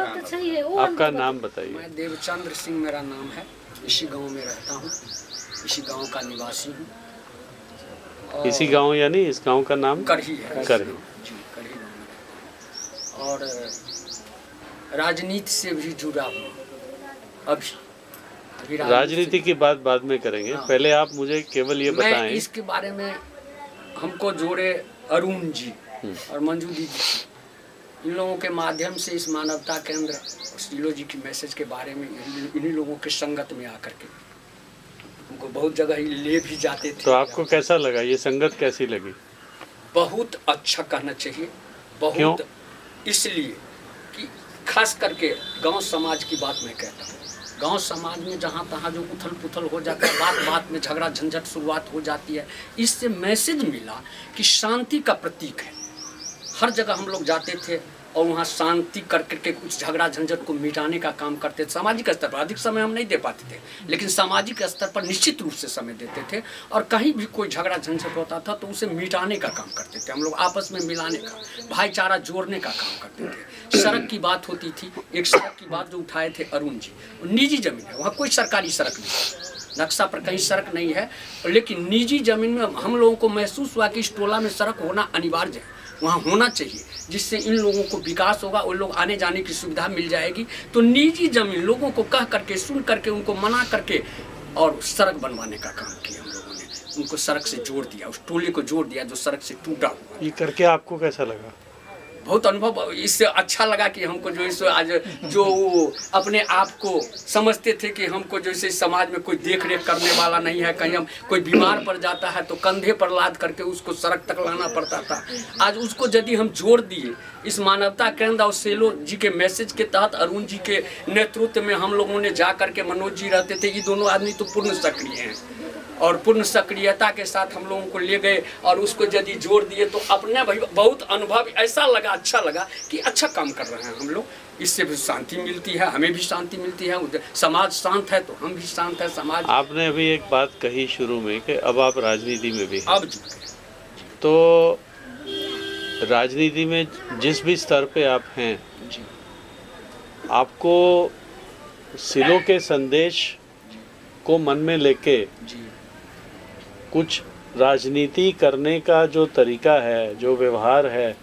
बात तो सही है। आपका नाम बताइए। मैं देवचंद्र सिंह मेरा नाम है, इसी गांव में रहता हूँ, इसी गांव का निवासी हूँ। इसी गांव यानी इस गांव का नाम करही है। करही। जी, करही गांव में रहता हूँ और राजनीति से भी जुड़ा हूँ। अभी राजनीति की बात बाद में करेंगे। हाँ। पहले आप मुझे केवल ये बताएं। मैं इसके बारे में हमको जोड़े अरुण जी और मंजू दीदी, इन लोगों के माध्यम से इस मानवता केंद्र और सीलो जी की मैसेज के बारे में इन्हीं लोगों के संगत में आकर के हमको बहुत जगह ले भी जाते थे। तो आपको कैसा लगा, ये संगत कैसी लगी? बहुत अच्छा कहना चाहिए। बहुत क्यों? इसलिए कि खास करके गांव समाज की बात मैं कहता हूँ। गांव समाज में जहाँ तहाँ जो उथल पुथल हो जाता है, बात बात में झगड़ा झंझट शुरुआत हो जाती है, इससे मैसेज मिला कि शांति का प्रतीक है। हर जगह हम लोग जाते थे और वहाँ शांति करके कुछ झगड़ा झंझट को मिटाने का काम करते थे। सामाजिक स्तर पर अधिक समय हम नहीं दे पाते थे, लेकिन सामाजिक स्तर पर निश्चित रूप से समय देते थे। और कहीं भी कोई झगड़ा झंझट होता था तो उसे मिटाने का काम करते थे। हम लोग आपस में मिलाने का, भाईचारा जोड़ने का काम करते थे। सड़क की बात होती थी, एक सड़क की बात जो उठाए थे अरुण जी, निजी जमीन है, वहाँ कोई सरकारी सड़क नहीं है, नक्शा पर कहीं सड़क नहीं है, लेकिन निजी जमीन में हम लोगों को महसूस हुआ कि इस टोला में सड़क होना अनिवार्य है, वहाँ होना चाहिए, जिससे इन लोगों को विकास होगा, उन लोग आने जाने की सुविधा मिल जाएगी। तो निजी जमीन लोगों को कह करके, सुन करके, उनको मना करके और सड़क बनवाने का काम किया हम लोगों ने। उनको सड़क से जोड़ दिया, उस टोले को जोड़ दिया जो सड़क से टूटा हुआ। ये करके आपको कैसा लगा? बहुत अनुभव इससे अच्छा लगा कि हमको जो इस आज जो अपने आप को समझते थे कि हमको जैसे समाज में कोई देख रेख करने वाला नहीं है, कहीं हम कोई बीमार पड़ जाता है तो कंधे पर लाद करके उसको सड़क तक लाना पड़ता था। आज उसको यदि हम जोड़ दिए इस मानवता केंद्र और सेलो जी के मैसेज के तहत, अरुण जी के नेतृत्व में हम लोगों ने जा करके, मनोज जी रहते थे, ये दोनों आदमी तो पूर्ण सक्रिय हैं और पूर्ण सक्रियता के साथ हम लोगों को ले गए और उसको यदि जोड़ दिए तो अपने भाई बहुत अनुभव ऐसा लगा, अच्छा लगा कि अच्छा काम कर रहे हैं हम लोग। इससे भी शांति मिलती है, हमें भी शांति मिलती है, समाज शांत है तो हम भी शांत है समाज। आपने अभी एक बात कही शुरू में कि अब आप राजनीति में भी हैं। अब तो राजनीति में जिस भी स्तर पे आप हैं, आपको सिलो के संदेश को मन में लेके कुछ राजनीति करने का जो तरीका है, जो व्यवहार है,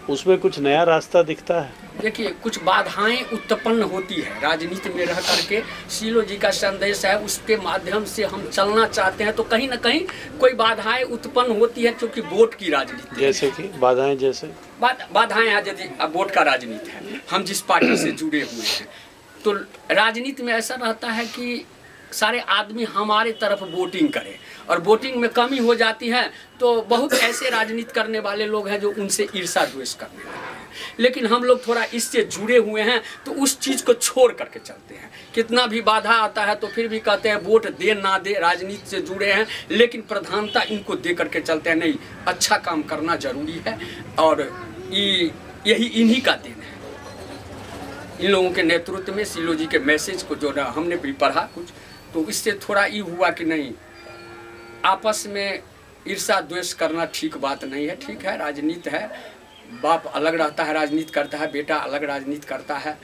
उसमें कुछ नया रास्ता दिखता है? देखिए, कुछ बाधाएं उत्पन्न होती है राजनीति में रह करके। सीलो जी का संदेश है, उसके माध्यम से हम चलना चाहते हैं तो कहीं ना कहीं कोई बाधाएं उत्पन्न होती है, क्योंकि वोट की राजनीति। जैसे कि बाधाएं, जैसे बाधाएं आज यदि वोट का राजनीति है, हम जिस पार्टी से जुड़े हुए हैं, तो राजनीति में ऐसा रहता है कि सारे आदमी हमारे तरफ वोटिंग करें, और वोटिंग में कमी हो जाती है तो बहुत ऐसे राजनीति करने वाले लोग हैं जो उनसे ईर्षा द्वेष करने लगते हैं। लेकिन हम लोग थोड़ा इससे जुड़े हुए हैं तो उस चीज़ को छोड़ करके चलते हैं। कितना भी बाधा आता है तो फिर भी कहते हैं वोट दे ना दे, राजनीति से जुड़े हैं, लेकिन प्रधानता इनको दे करके चलते हैं। नहीं, अच्छा काम करना जरूरी है और यही इन्हीं का दिन है। इन लोगों के नेतृत्व में सीलो जी के मैसेज को जो हमने भी पढ़ा कुछ, तो इससे थोड़ा ये हुआ कि नहीं, आपस में ईर्षा द्वेष करना ठीक बात नहीं है। ठीक है, राजनीति है, बाप अलग रहता है, राजनीति करता है, बेटा अलग राजनीति करता है,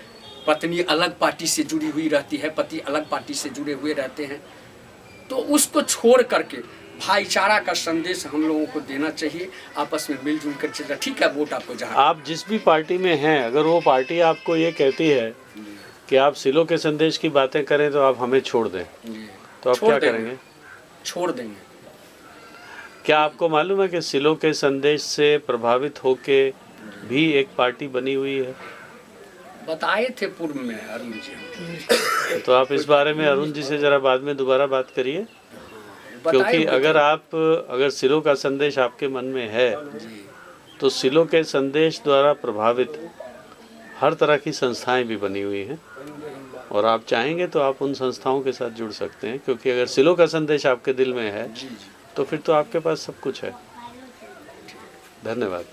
पत्नी अलग पार्टी से जुड़ी हुई रहती है, पति अलग पार्टी से जुड़े हुए रहते हैं, तो उसको छोड़ करके भाईचारा का संदेश हम लोगों को देना चाहिए, आपस में मिलजुल कर चलना। ठीक है, वोट आपको जहाँ आप जिस भी पार्टी में हैं, अगर वो पार्टी आपको ये कहती है कि आप सिलो के संदेश की बातें करें तो आप हमें छोड़ दें, तो आप क्या करेंगे? छोड़ देंगे। क्या आपको मालूम है कि सिलो के संदेश से प्रभावित होके भी एक पार्टी बनी हुई है? बताए थे पूर्व में अरुण जी। तो आप इस बारे में अरुण जी से जरा बाद में दोबारा बात करिए, क्योंकि अगर सिलो का संदेश आपके मन में है तो सिलो के संदेश द्वारा प्रभावित हर तरह की संस्थाएं भी बनी हुई हैं, और आप चाहेंगे तो आप उन संस्थाओं के साथ जुड़ सकते हैं, क्योंकि अगर सिलो का संदेश आपके दिल में है तो फिर तो आपके पास सब कुछ है। धन्यवाद।